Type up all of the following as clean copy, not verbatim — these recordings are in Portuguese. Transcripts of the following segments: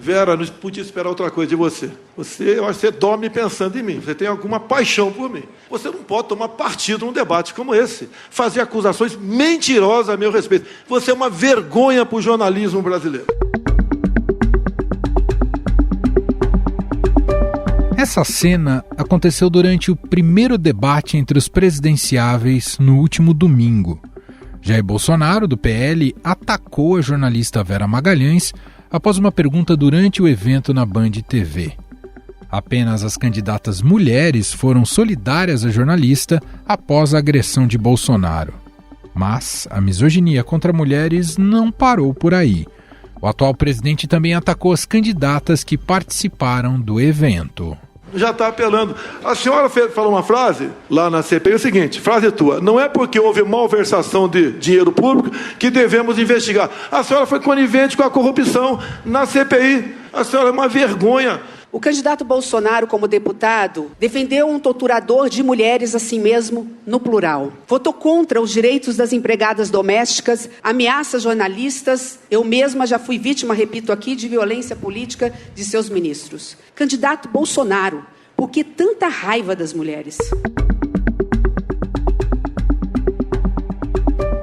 Vera, não podia esperar outra coisa de você. Eu acho que você dorme pensando em mim. Você tem alguma paixão por mim. Você não pode tomar partido num debate como esse. Fazer acusações mentirosas a meu respeito. Você é uma vergonha para o jornalismo brasileiro. Essa cena aconteceu durante o primeiro debate entre os presidenciáveis no último domingo. Jair Bolsonaro, do PL, atacou a jornalista Vera Magalhães após uma pergunta durante o evento na Band TV. Apenas as candidatas mulheres foram solidárias à jornalista após a agressão de Bolsonaro. Mas a misoginia contra mulheres não parou por aí. O atual presidente também atacou as candidatas que participaram do evento. Já está apelando. A senhora falou uma frase lá na CPI, o seguinte, frase tua, não é porque houve malversação de dinheiro público que devemos investigar. A senhora foi conivente com a corrupção na CPI. A senhora é uma vergonha. O candidato Bolsonaro, como deputado, defendeu um torturador de mulheres assim mesmo, no plural. Votou contra os direitos das empregadas domésticas, ameaça jornalistas. Eu mesma já fui vítima, repito aqui, de violência política de seus ministros. Candidato Bolsonaro, por que tanta raiva das mulheres?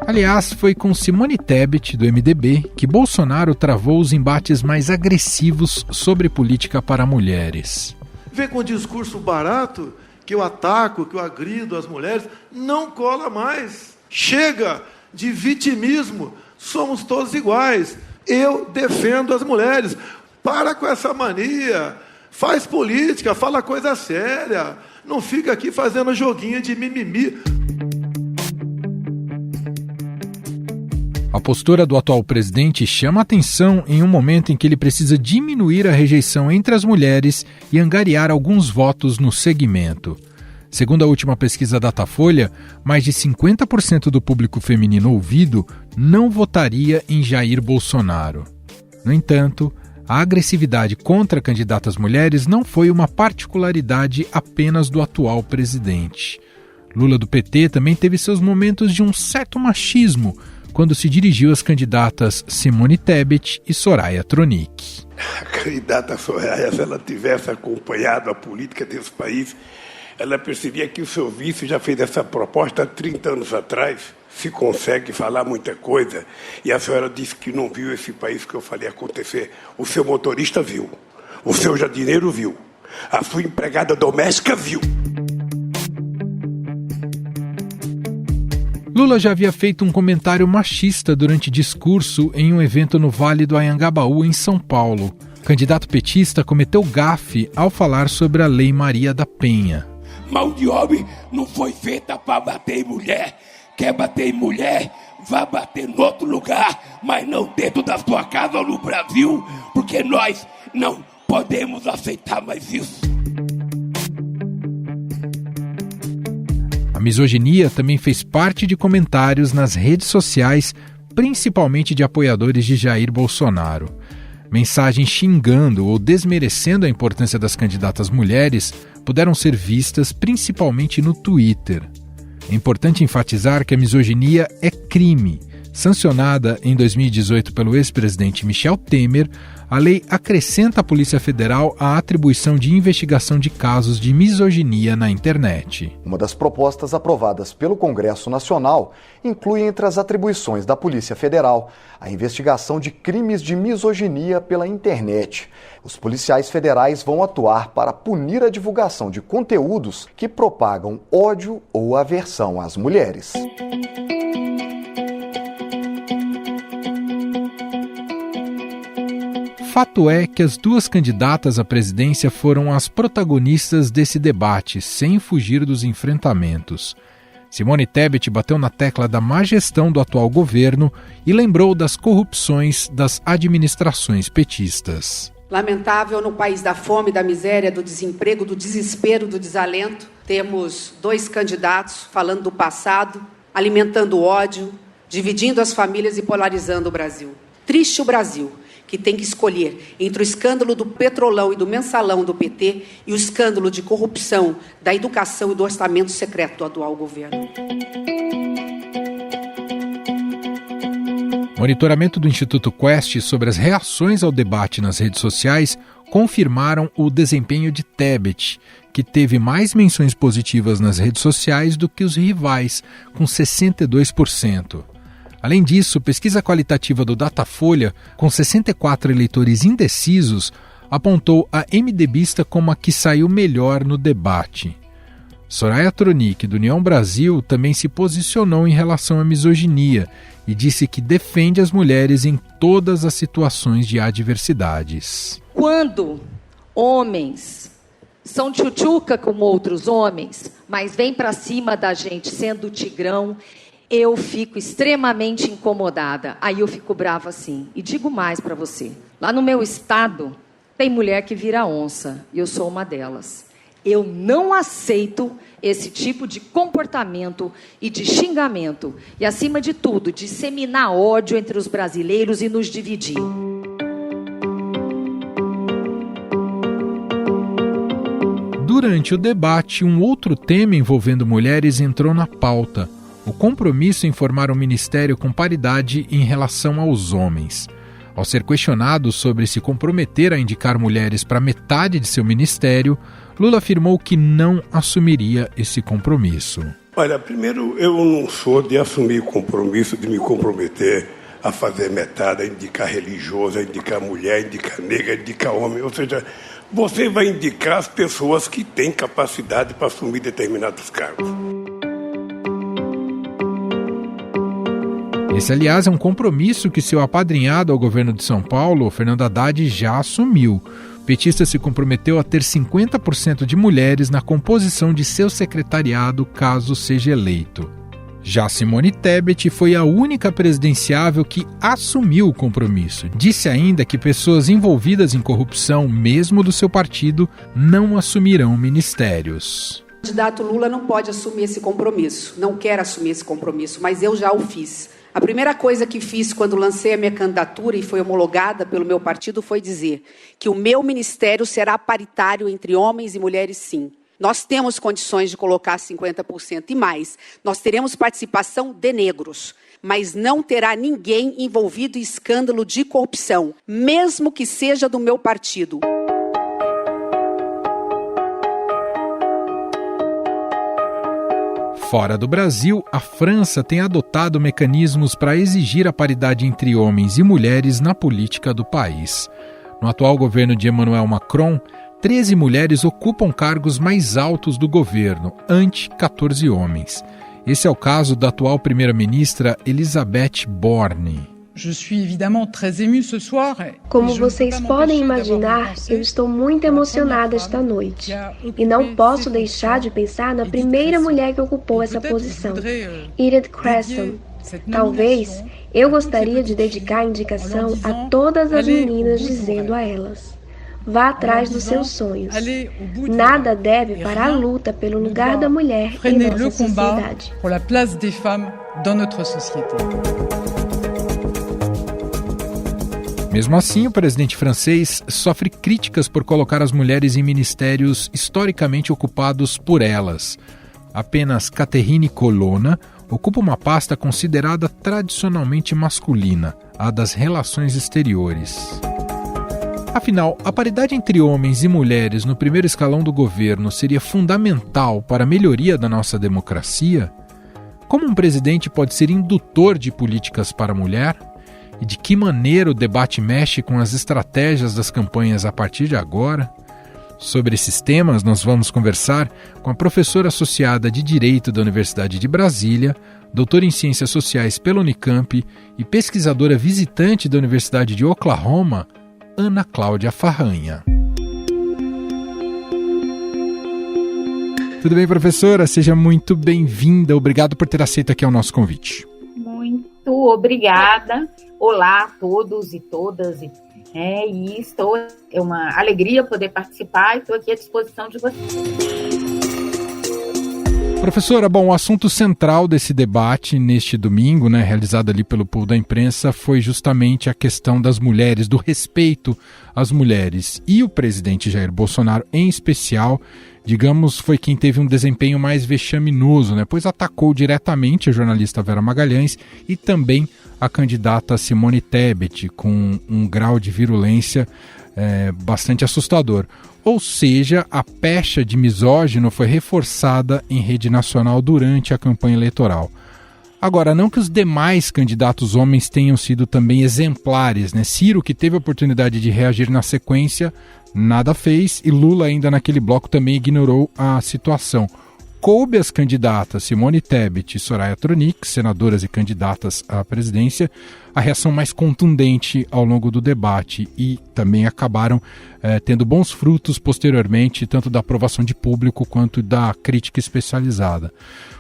Aliás, foi com Simone Tebet, do MDB, que Bolsonaro travou os embates mais agressivos sobre política para mulheres. Vem com um discurso barato, que eu ataco, que eu agrido as mulheres, não cola mais. Chega de vitimismo, somos todos iguais. Eu defendo as mulheres. Para com essa mania, faz política, fala coisa séria, não fica aqui fazendo joguinho de mimimi. A postura do atual presidente chama atenção em um momento em que ele precisa diminuir a rejeição entre as mulheres e angariar alguns votos no segmento. Segundo a última pesquisa Datafolha, mais de 50% do público feminino ouvido não votaria em Jair Bolsonaro. No entanto, a agressividade contra candidatas mulheres não foi uma particularidade apenas do atual presidente. Lula do PT também teve seus momentos de um certo machismo, quando se dirigiu às candidatas Simone Tebet e Soraya Tronic. A candidata Soraya, se ela tivesse acompanhado a política desse país, ela percebia que o seu vice já fez essa proposta há 30 anos atrás. Se consegue falar muita coisa, e a senhora disse que não viu esse país que eu falei acontecer. O seu motorista viu, o seu jardineiro viu, a sua empregada doméstica viu. Lula já havia feito um comentário machista durante discurso em um evento no Vale do Anhangabaú, em São Paulo. O candidato petista cometeu gafe ao falar sobre a Lei Maria da Penha. Mão de homem não foi feita para bater em mulher. Quer bater em mulher, vá bater em outro lugar, mas não dentro da sua casa ou no Brasil, porque nós não podemos aceitar mais isso. A misoginia também fez parte de comentários nas redes sociais, principalmente de apoiadores de Jair Bolsonaro. Mensagens xingando ou desmerecendo a importância das candidatas mulheres puderam ser vistas principalmente no Twitter. É importante enfatizar que a misoginia é crime. Sancionada em 2018 pelo ex-presidente Michel Temer, a lei acrescenta à Polícia Federal a atribuição de investigação de casos de misoginia na internet. Uma das propostas aprovadas pelo Congresso Nacional inclui entre as atribuições da Polícia Federal a investigação de crimes de misoginia pela internet. Os policiais federais vão atuar para punir a divulgação de conteúdos que propagam ódio ou aversão às mulheres. Fato é que as duas candidatas à presidência foram as protagonistas desse debate, sem fugir dos enfrentamentos. Simone Tebet bateu na tecla da má gestão do atual governo e lembrou das corrupções das administrações petistas. Lamentável, no país da fome, da miséria, do desemprego, do desespero, do desalento, temos dois candidatos falando do passado, alimentando ódio, dividindo as famílias e polarizando o Brasil. Triste o Brasil, que tem que escolher entre o escândalo do Petrolão e do Mensalão do PT e o escândalo de corrupção da educação e do orçamento secreto do atual governo. Monitoramento do Instituto Quest sobre as reações ao debate nas redes sociais confirmaram o desempenho de Tebet, que teve mais menções positivas nas redes sociais do que os rivais, com 62%. Além disso, pesquisa qualitativa do Datafolha, com 64 eleitores indecisos, apontou a MDBista como a que saiu melhor no debate. Soraya Tronic, do União Brasil, também se posicionou em relação à misoginia e disse que defende as mulheres em todas as situações de adversidades. Quando homens são tchutchuca como outros homens, mas vêm para cima da gente sendo tigrão, eu fico extremamente incomodada. Aí eu fico brava assim. E digo mais para você. Lá no meu estado, tem mulher que vira onça, e eu sou uma delas. Eu não aceito esse tipo de comportamento e de xingamento. E, acima de tudo, disseminar ódio entre os brasileiros e nos dividir. Durante o debate, um outro tema envolvendo mulheres entrou na pauta: o compromisso em formar um ministério com paridade em relação aos homens. Ao ser questionado sobre se comprometer a indicar mulheres para metade de seu ministério, Lula afirmou que não assumiria esse compromisso. Olha, primeiro, eu não sou de assumir o compromisso, de me comprometer a fazer metade, a indicar religioso, a indicar mulher, a indicar negra, a indicar homem. Ou seja, você vai indicar as pessoas que têm capacidade para assumir determinados cargos. Esse, aliás, é um compromisso que seu apadrinhado ao governo de São Paulo, Fernando Haddad, já assumiu. O petista se comprometeu a ter 50% de mulheres na composição de seu secretariado caso seja eleito. Já Simone Tebet foi a única presidenciável que assumiu o compromisso. Disse ainda que pessoas envolvidas em corrupção, mesmo do seu partido, não assumirão ministérios. O candidato Lula não pode assumir esse compromisso, não quer assumir esse compromisso, mas eu já o fiz. A primeira coisa que fiz quando lancei a minha candidatura e foi homologada pelo meu partido foi dizer que o meu ministério será paritário entre homens e mulheres, sim. Nós temos condições de colocar 50% e mais. Nós teremos participação de negros, mas não terá ninguém envolvido em escândalo de corrupção, mesmo que seja do meu partido. Fora do Brasil, a França tem adotado mecanismos para exigir a paridade entre homens e mulheres na política do país. No atual governo de Emmanuel Macron, 13 mulheres ocupam cargos mais altos do governo, ante 14 homens. Esse é o caso da atual primeira-ministra Elisabeth Borne. Como vocês podem imaginar, eu estou muito emocionada esta noite. E não posso deixar de pensar na primeira mulher que ocupou essa posição, Edith Cresson. Talvez eu gostaria de dedicar a indicação a todas as meninas, dizendo a elas: vá atrás dos seus sonhos. Nada deve parar a luta pelo lugar da mulher em nossa sociedade. Mesmo assim, o presidente francês sofre críticas por colocar as mulheres em ministérios historicamente ocupados por elas. Apenas Catherine Colonna ocupa uma pasta considerada tradicionalmente masculina, a das relações exteriores. Afinal, a paridade entre homens e mulheres no primeiro escalão do governo seria fundamental para a melhoria da nossa democracia? Como um presidente pode ser indutor de políticas para a mulher? E de que maneira o debate mexe com as estratégias das campanhas a partir de agora? Sobre esses temas, nós vamos conversar com a professora associada de Direito da Universidade de Brasília, doutora em Ciências Sociais pela Unicamp e pesquisadora visitante da Universidade de Oklahoma, Ana Cláudia Farranha. Tudo bem, professora? Seja muito bem-vinda. Obrigado por ter aceito aqui o nosso convite. Muito obrigada. Olá a todos e todas. É uma alegria poder participar e estou aqui à disposição de vocês. Professora, bom, o assunto central desse debate neste domingo, realizado ali pelo Pool da Imprensa, foi justamente a questão das mulheres, do respeito às mulheres. E o presidente Jair Bolsonaro, em especial, digamos, foi quem teve um desempenho mais vexaminoso, pois atacou diretamente a jornalista Vera Magalhães e também a candidata Simone Tebet, com um grau de virulência bastante assustador. Ou seja, a pecha de misógino foi reforçada em rede nacional durante a campanha eleitoral. Agora, não que os demais candidatos homens tenham sido também exemplares, né? Ciro, que teve a oportunidade de reagir na sequência, nada fez, e Lula, ainda naquele bloco, também ignorou a situação. Coube às candidatas Simone Tebet e Soraya Tronic, senadoras e candidatas à presidência, a reação mais contundente ao longo do debate, e também acabaram tendo bons frutos posteriormente, tanto da aprovação de público quanto da crítica especializada.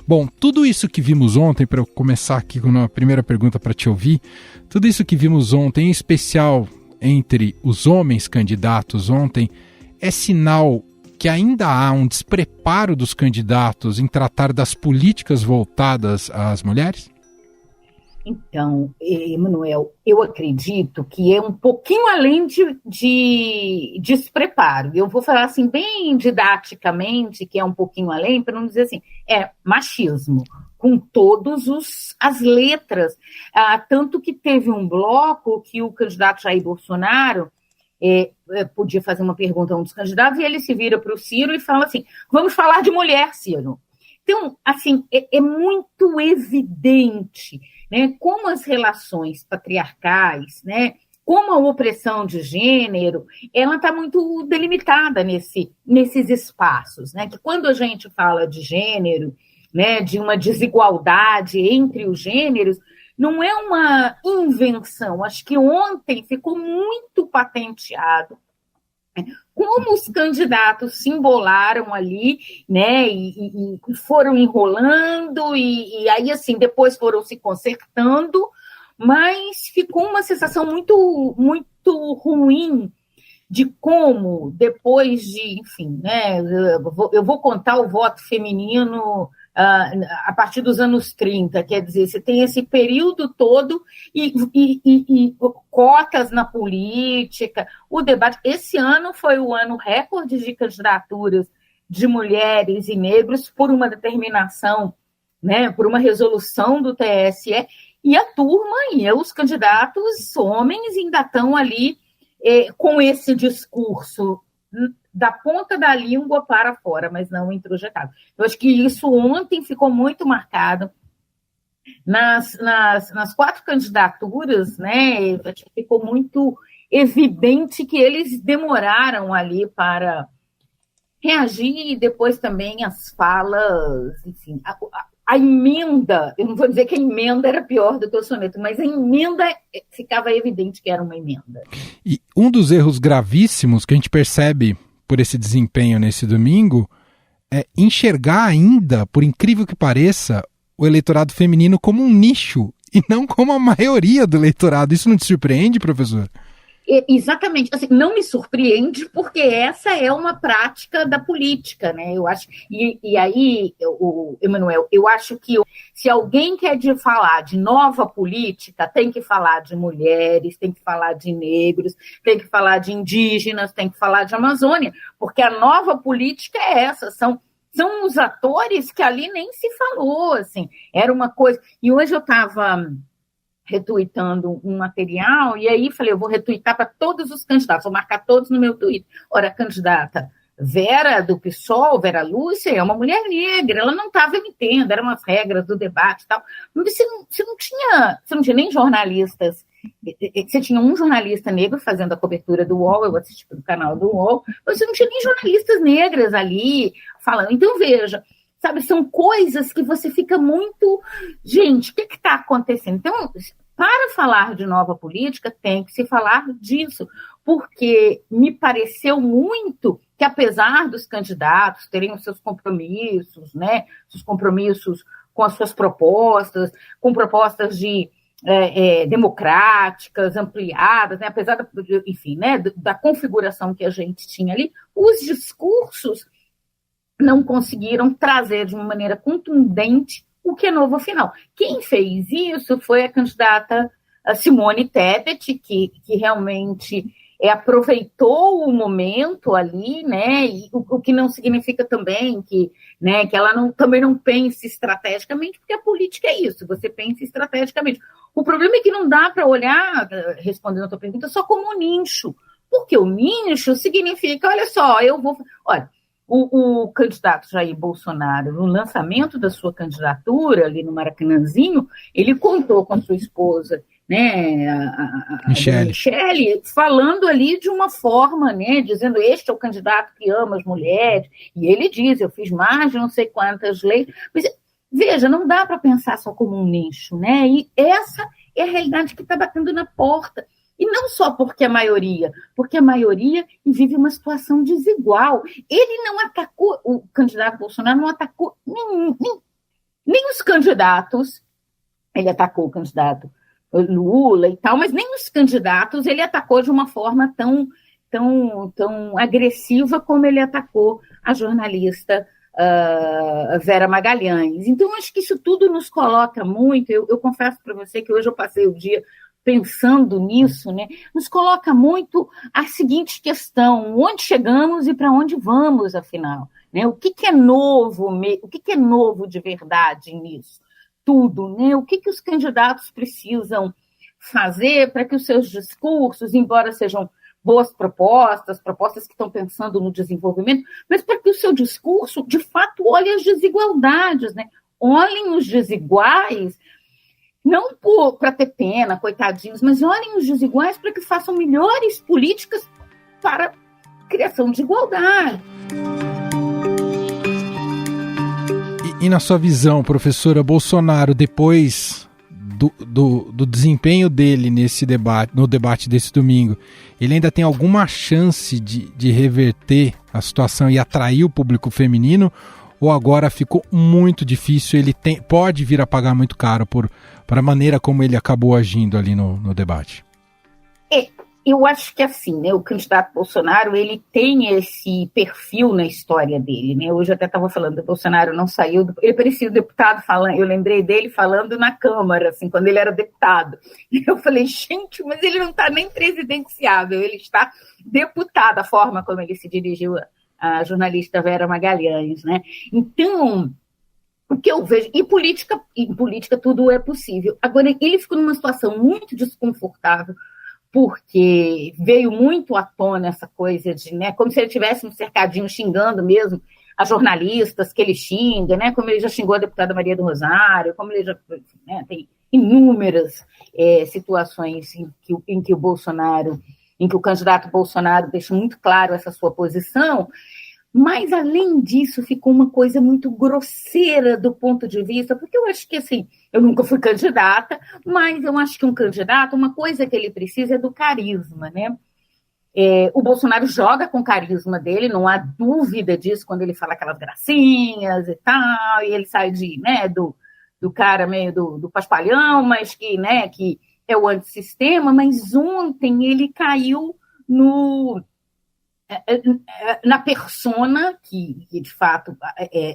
Bom, tudo isso que vimos ontem, para eu começar aqui com a primeira pergunta para te ouvir, tudo isso que vimos ontem, em especial entre os homens candidatos ontem, é sinal que ainda há um despreparo dos candidatos em tratar das políticas voltadas às mulheres? Então, Emanuel, eu acredito que é um pouquinho além de despreparo. Eu vou falar assim, bem didaticamente, que é um pouquinho além, para não dizer assim, é machismo, com todas as letras. Tanto que teve um bloco que o candidato Jair Bolsonaro podia fazer uma pergunta a um dos candidatos, e ele se vira para o Ciro e fala assim, vamos falar de mulher, Ciro. Então, assim, é muito evidente, né, como as relações patriarcais, né, como a opressão de gênero, ela está muito delimitada nesses espaços, né, que quando a gente fala de gênero, né, de uma desigualdade entre os gêneros, não é uma invenção. Acho que ontem ficou muito patenteado como os candidatos se embolaram ali, né, e foram enrolando, e aí, assim, depois foram se consertando, mas ficou uma sensação muito, muito ruim de como, depois de, enfim, né, eu vou contar o voto feminino a partir dos anos 30, quer dizer, você tem esse período todo e cotas na política, o debate. Esse ano foi o ano recorde de candidaturas de mulheres e negros por uma determinação, né, por uma resolução do TSE, e a turma e os candidatos homens ainda estão ali com esse discurso da ponta da língua para fora, mas não introjetado. Eu acho que isso ontem ficou muito marcado nas 4 candidaturas, né? Ficou muito evidente que eles demoraram ali para reagir, e depois também as falas, enfim, a emenda, eu não vou dizer que a emenda era pior do que o soneto, mas a emenda ficava evidente que era uma emenda. E um dos erros gravíssimos que a gente percebe por esse desempenho nesse domingo é enxergar ainda, por incrível que pareça, o eleitorado feminino como um nicho e não como a maioria do eleitorado. Isso não te surpreende, professor? Exatamente, assim, não me surpreende, porque essa é uma prática da política, né? Eu acho, e aí, Emanuel, eu acho que se alguém quer falar de nova política, tem que falar de mulheres, tem que falar de negros, tem que falar de indígenas, tem que falar de Amazônia, porque a nova política é essa, são os atores que ali nem se falou, assim, era uma coisa. E hoje eu estava retuitando um material, e aí falei, eu vou retuitar para todos os candidatos, vou marcar todos no meu Twitter. Ora, a candidata Vera do PSOL, Vera Lúcia, é uma mulher negra, ela não estava emitendo, eram as regras do debate e tal. Mas você não tinha nem jornalistas, você tinha um jornalista negro fazendo a cobertura do UOL, eu assisti pelo canal do UOL, mas você não tinha nem jornalistas negras ali falando. Então, veja, sabe, são coisas que você fica muito... Gente, o que está acontecendo? Então, para falar de nova política, tem que se falar disso, porque me pareceu muito que, apesar dos candidatos terem os seus compromissos, né, seus compromissos com as suas propostas, com propostas de democráticas, ampliadas, né, apesar enfim, né, da configuração que a gente tinha ali, os discursos não conseguiram trazer de uma maneira contundente o que é novo afinal. Quem fez isso foi a candidata Simone Tebet, que realmente aproveitou o momento ali, né? E o que não significa também que ela também não pense estrategicamente, porque a política é isso, você pensa estrategicamente. O problema é que não dá para olhar, respondendo a tua pergunta, só como um nicho. Porque o nicho significa, olha só, eu vou... Olha, o candidato Jair Bolsonaro, no lançamento da sua candidatura, ali no Maracanãzinho, ele contou com a sua esposa, né, a Michele, falando ali de uma forma, né, dizendo, este é o candidato que ama as mulheres, e ele diz, eu fiz mais de não sei quantas leis, mas veja, não dá para pensar só como um nicho, né, e essa é a realidade que está batendo na porta. E não só porque a maioria vive uma situação desigual. Ele não atacou, o candidato Bolsonaro não atacou nem os candidatos, ele atacou o candidato Lula e tal, mas nem os candidatos ele atacou de uma forma tão agressiva como ele atacou a jornalista Vera Magalhães. Então, acho que isso tudo nos coloca muito, eu confesso para você que hoje eu passei o dia pensando nisso, né, nos coloca muito a seguinte questão: onde chegamos e para onde vamos, afinal? Né? O que é novo, o que é novo de verdade nisso? Tudo, né? O que os candidatos precisam fazer para que os seus discursos, embora sejam boas propostas que estão pensando no desenvolvimento, mas para que o seu discurso, de fato, olhe as desigualdades, né? Olhem os desiguais, não para ter pena, coitadinhos, mas olhem os desiguais para que façam melhores políticas para a criação de igualdade. E na sua visão, professora, Bolsonaro, depois do desempenho dele no debate desse domingo, ele ainda tem alguma chance de reverter a situação e atrair o público feminino? Ou agora ficou muito difícil, ele pode vir a pagar muito caro por a maneira como ele acabou agindo ali no debate? Eu acho que assim, né, o candidato Bolsonaro, ele tem esse perfil na história dele, né? Hoje eu até estava falando, o Bolsonaro não saiu, ele parecia o deputado falando, eu lembrei dele falando na Câmara, assim, quando ele era deputado. Eu falei, gente, mas ele não está nem presidenciável, ele está deputado, a forma como ele se dirigiu a jornalista Vera Magalhães, né? Então, o que eu vejo, em política tudo é possível. Agora, ele ficou numa situação muito desconfortável, porque veio muito à tona essa coisa de, né, como se ele tivesse um cercadinho xingando mesmo as jornalistas que ele xinga, né, como ele já xingou a deputada Maria do Rosário, como ele já, né, tem inúmeras situações em que o candidato Bolsonaro deixa muito claro essa sua posição, mas, além disso, ficou uma coisa muito grosseira do ponto de vista, porque eu acho que, assim, eu nunca fui candidata, mas eu acho que um candidato, uma coisa que ele precisa é do carisma, né? O Bolsonaro joga com o carisma dele, não há dúvida disso, quando ele fala aquelas gracinhas e tal, e ele sai do cara meio do paspalhão, mas que, né, que é o antissistema, mas ontem ele caiu na persona que de fato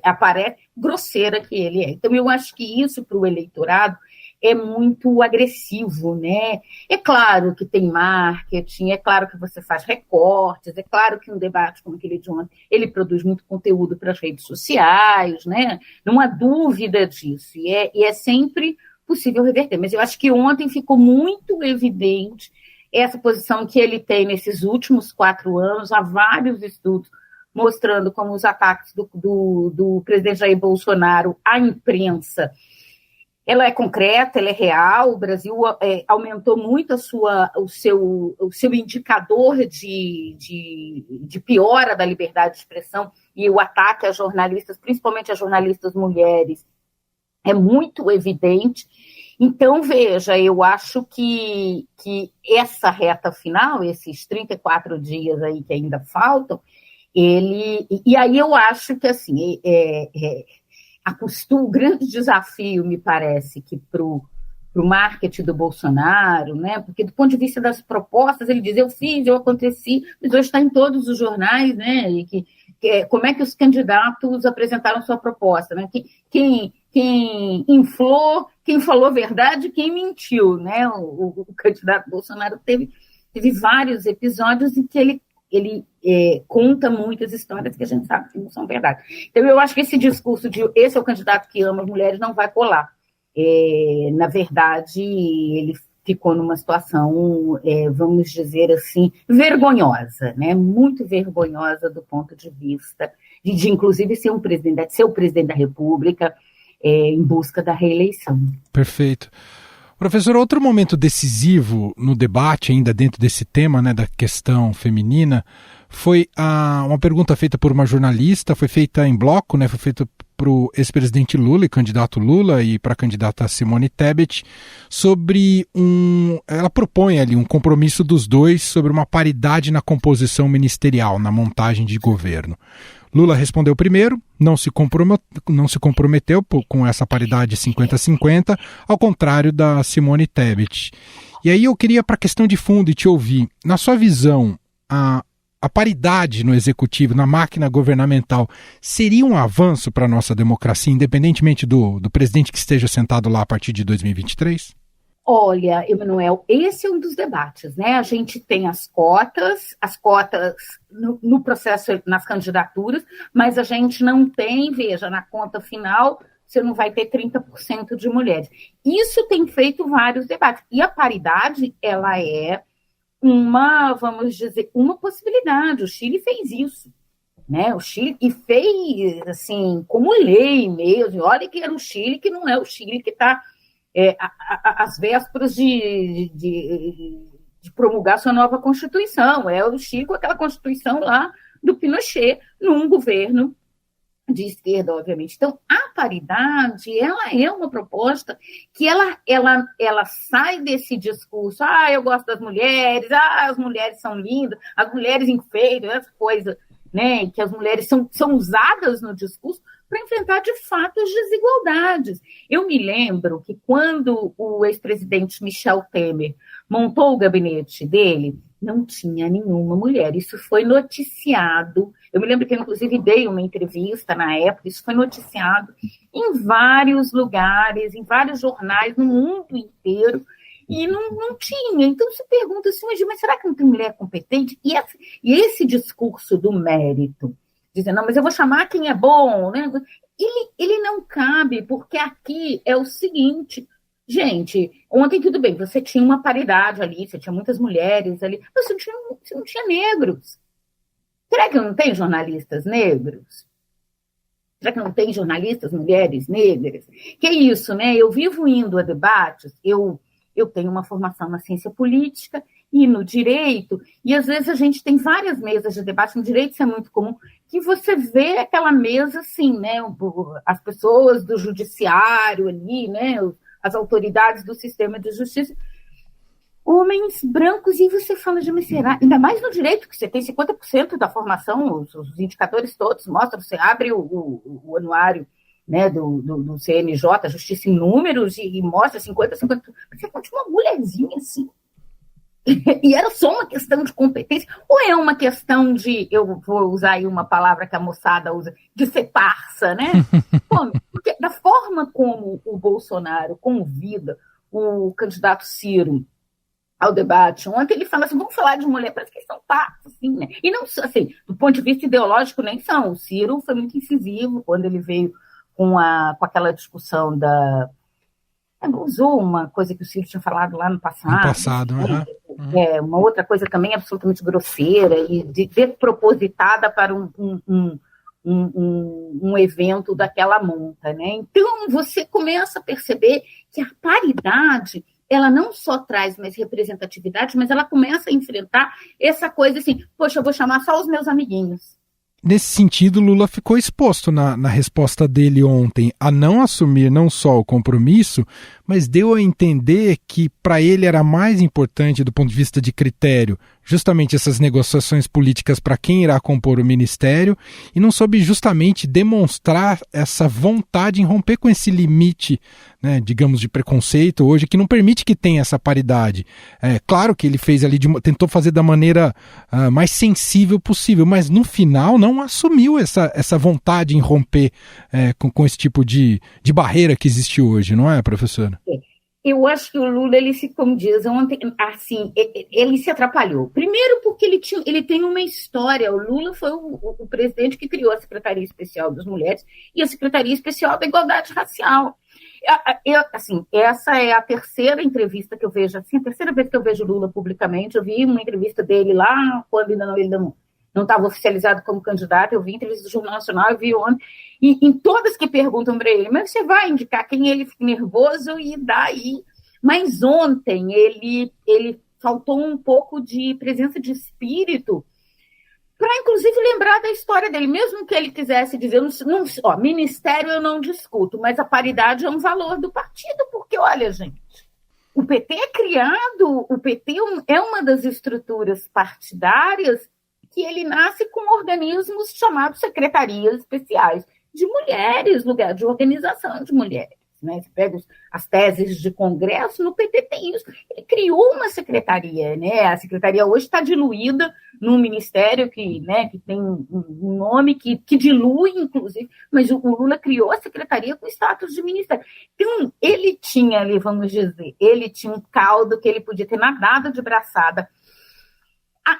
aparece, grosseira que ele é. Então, eu acho que isso para o eleitorado é muito agressivo, né? É claro que tem marketing, é claro que você faz recortes, é claro que um debate como aquele de ontem, ele produz muito conteúdo para as redes sociais, né? Não há dúvida disso, e é sempre possível reverter. Mas eu acho que ontem ficou muito evidente essa posição que ele tem nesses últimos 4 anos, há vários estudos mostrando como os ataques do presidente Jair Bolsonaro à imprensa, ela é concreta, ela é real. O Brasil aumentou muito o seu indicador de piora da liberdade de expressão, e o ataque a jornalistas, principalmente a jornalistas mulheres, é muito evidente. Então, veja, eu acho que essa reta final, esses 34 dias aí que ainda faltam, e aí eu acho que, assim, o grande desafio, me parece, que para o marketing do Bolsonaro, né? Porque do ponto de vista das propostas, ele diz, eu fiz, eu aconteci, mas hoje está em todos os jornais, né? E como é que os candidatos apresentaram sua proposta, né? Quem inflou, quem falou verdade, quem mentiu, né? O candidato Bolsonaro teve vários episódios em que ele conta muitas histórias que a gente sabe que não são verdade. Então, eu acho que esse discurso de esse é o candidato que ama as mulheres não vai colar. na verdade, ele ficou numa situação, vamos dizer assim, vergonhosa, né? Muito vergonhosa do ponto de vista de inclusive, ser o presidente da República em busca da reeleição. Perfeito. Professor, outro momento decisivo no debate, ainda dentro desse tema, né, da questão feminina, foi uma pergunta feita por uma jornalista, foi feita em bloco, né, foi feita para o ex-presidente Lula e candidato Lula e para a candidata Simone Tebet, sobre ela propõe ali um compromisso dos dois sobre uma paridade na composição ministerial, na montagem de governo. Lula respondeu primeiro, não se comprometeu com essa paridade 50-50, ao contrário da Simone Tebet. E aí eu queria, para a questão de fundo, e te ouvir, na sua visão, a paridade no executivo, na máquina governamental, seria um avanço para a nossa democracia, independentemente do presidente que esteja sentado lá a partir de 2023? Olha, Emanuel, esse é um dos debates, né? A gente tem as cotas no processo, nas candidaturas, mas a gente não tem, veja, na conta final, você não vai ter 30% de mulheres. Isso tem feito vários debates. E a paridade, ela é vamos dizer, uma possibilidade. O Chile fez isso, né? O Chile, e fez, assim, como lei mesmo. Olha que era o Chile, que não é o Chile que está às vésperas de promulgar sua nova Constituição. É o Chile com aquela Constituição lá do Pinochet, num governo de esquerda, obviamente. Então, a paridade, ela é uma proposta que ela sai desse discurso, eu gosto das mulheres, as mulheres são lindas, as mulheres enfeitam, essa coisa, né, que as mulheres são usadas no discurso para enfrentar, de fato, as desigualdades. Eu me lembro que quando o ex-presidente Michel Temer montou o gabinete dele, não tinha nenhuma mulher. Isso foi noticiado. Eu me lembro que, inclusive, dei uma entrevista na época, isso foi noticiado em vários lugares, em vários jornais, no mundo inteiro, e não tinha. Então, se pergunta assim, mas será que não tem mulher competente? E esse discurso do mérito, dizendo, não, mas eu vou chamar quem é bom, né? Ele não cabe, porque aqui é o seguinte, gente, ontem tudo bem, você tinha uma paridade ali, você tinha muitas mulheres ali, mas você não tinha negros. Será que não tem jornalistas negros? Será que não tem jornalistas mulheres negras? Que é isso, né? Eu vivo indo a debates, eu tenho uma formação na ciência política e no direito, e às vezes a gente tem várias mesas de debate, no direito isso é muito comum, que você vê aquela mesa assim, né? As pessoas do judiciário ali, né? As autoridades do sistema de justiça, homens brancos, e você fala de será, ainda mais no direito, que você tem 50% da formação, os indicadores todos mostram, você abre o anuário, né, do CNJ, Justiça em Números, e mostra 50%, você continua uma mulherzinha assim. E era só uma questão de competência, ou é uma questão de, eu vou usar aí uma palavra que a moçada usa, de ser parça, né? Porque da forma como o Bolsonaro convida o candidato Ciro ao debate ontem, ele fala assim, vamos falar de mulher, parece que eles são parças, assim, né? E não, assim, do ponto de vista ideológico, nem são. O Ciro foi muito incisivo quando ele veio com aquela discussão usou uma coisa que o Ciro tinha falado lá no passado. Uma outra coisa também absolutamente grosseira e despropositada para um evento daquela monta, né? Então, você começa a perceber que a paridade, ela não só traz mais representatividade, mas ela começa a enfrentar essa coisa assim, poxa, eu vou chamar só os meus amiguinhos. Nesse sentido, Lula ficou exposto na resposta dele ontem a não assumir não só o compromisso, mas deu a entender que para ele era mais importante do ponto de vista de critério justamente essas negociações políticas para quem irá compor o ministério, e não soube justamente demonstrar essa vontade em romper com esse limite, né, digamos, de preconceito hoje, que não permite que tenha essa paridade. É claro que ele fez ali, tentou fazer da maneira mais sensível possível, mas no final não assumiu essa vontade em romper com esse tipo de barreira que existe hoje, não é, professora? Eu acho que o Lula, como diz ontem, assim, ele se atrapalhou. Primeiro porque ele tem uma história. O Lula foi o presidente que criou a Secretaria Especial das Mulheres e a Secretaria Especial da Igualdade Racial. Assim, essa é a terceira entrevista que eu vejo, assim, a terceira vez que eu vejo Lula publicamente. Eu vi uma entrevista dele lá, quando ele não estava oficializado como candidato, eu vi entrevista do Jornal Nacional, eu vi ontem, e em todas que perguntam para ele, mas você vai indicar quem ele fica nervoso e daí? Mas ontem ele faltou um pouco de presença de espírito para, inclusive, lembrar da história dele, mesmo que ele quisesse dizer, ministério eu não discuto, mas a paridade é um valor do partido, porque, olha, gente, o PT é criado, o PT é uma das estruturas partidárias que ele nasce com organismos chamados secretarias especiais de mulheres, lugar de organização de mulheres. Né? Você pega as teses de congresso, no PT tem isso. Ele criou uma secretaria, né? A secretaria hoje está diluída num ministério que tem um nome que dilui, inclusive, mas o Lula criou a secretaria com status de ministério. Então, ele tinha um caldo que ele podia ter nadado de braçada.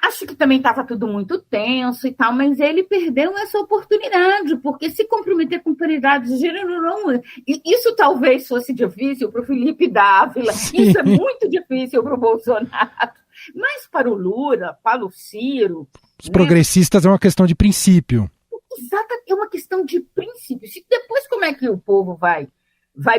Acho que também estava tudo muito tenso e tal, mas ele perdeu essa oportunidade, porque se comprometer com paridade de gênero, não. Isso talvez fosse difícil para o Felipe Dávila, isso é muito difícil para o Bolsonaro, mas para o Lula, para o Ciro... Os progressistas é uma questão de princípio. Exato, é uma questão de princípio. Depois como é que o povo vai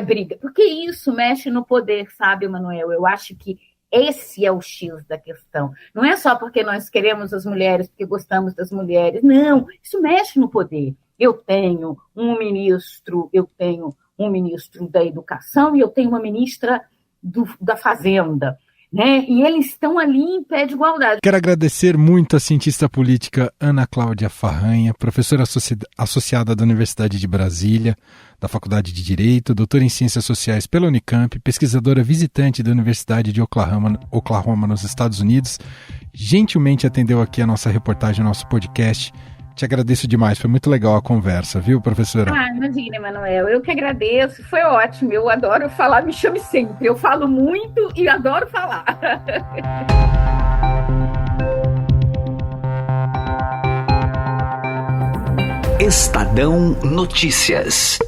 brigar? Porque isso mexe no poder, sabe, Emanuel? Eu acho que esse é o X da questão. Não é só porque nós queremos as mulheres, porque gostamos das mulheres. Não, isso mexe no poder. Eu tenho um ministro da Educação e eu tenho uma ministra da Fazenda. Né? E eles estão ali em pé de igualdade. Quero agradecer muito a cientista política Ana Cláudia Farranha, professora associada da Universidade de Brasília, da Faculdade de Direito, doutora em Ciências Sociais pela Unicamp, pesquisadora visitante da Universidade de Oklahoma, nos Estados Unidos. Gentilmente atendeu aqui a nossa reportagem, nosso podcast. Te agradeço demais, foi muito legal a conversa, viu, professora? Imagina, Emanuel, eu que agradeço, foi ótimo, eu adoro falar, me chame sempre, eu falo muito e adoro falar. Estadão Notícias.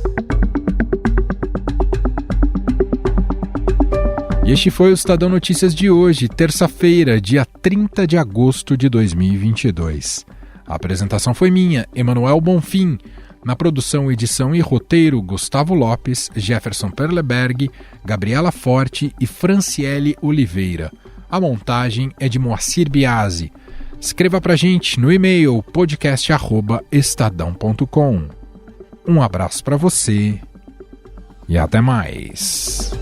E este foi o Estadão Notícias de hoje, terça-feira, dia 30 de agosto de 2022. A apresentação foi minha, Emanuel Bonfim. Na produção, edição e roteiro, Gustavo Lopes, Jefferson Perleberg, Gabriela Forte e Franciele Oliveira. A montagem é de Moacir Biasi. Escreva pra gente no e-mail podcast@estadão.com. Um abraço para você e até mais.